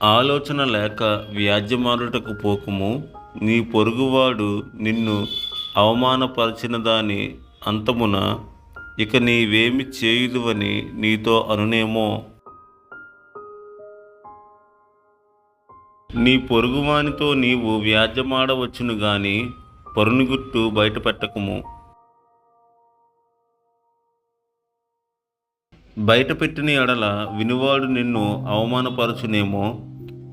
ఆలోచన లేక వ్యాజ్యమాడుటకు పోకుము. నీ పొరుగువాడు నిన్ను అవమానపరచిన దాని అంతమున ఇక నీవేమి చేయుదువని నీతో అనునేమో. నీ పొరుగువానితో నీవు వ్యాజ్యమాడవచ్చును గాని పరుని గుట్టు బయటపెట్టకుము. బయటపెట్టిన ఎడల వినువాడు నిన్ను అవమానపరచునేమో.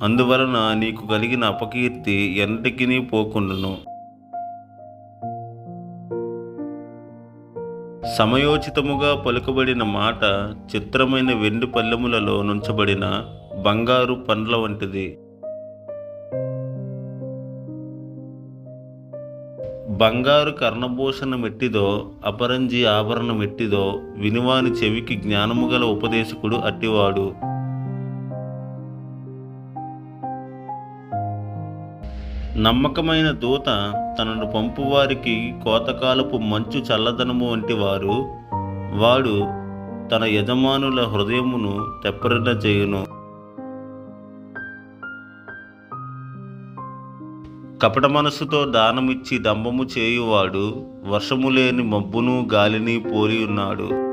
అందువలన నీకు కలిగిన అపకీర్తి ఎన్నటికినీ పోకుండును. సమయోచితముగా పలుకబడిన మాట చిత్రమైన వెండి పళ్ళెములలో నుంచబడిన బంగారు పండ్ల వంటిది. బంగారు కర్ణభూషణమెట్టిదో అపరంజి ఆభరణమెట్టిదో వినువాని చెవికి జ్ఞానము గల ఉపదేశకుడు అట్టివాడు. నమ్మకమైన దూత తనను పంపువారికి కోతకాలపు మంచు చల్లదనము వంటి వాడు తన యజమానుల హృదయమును తెప్పరిన చేయును. కపట మనస్సుతో దానమిచ్చి దంభము చేయువాడు వర్షము లేని మబ్బును గాలిని పోలి ఉన్నాడు.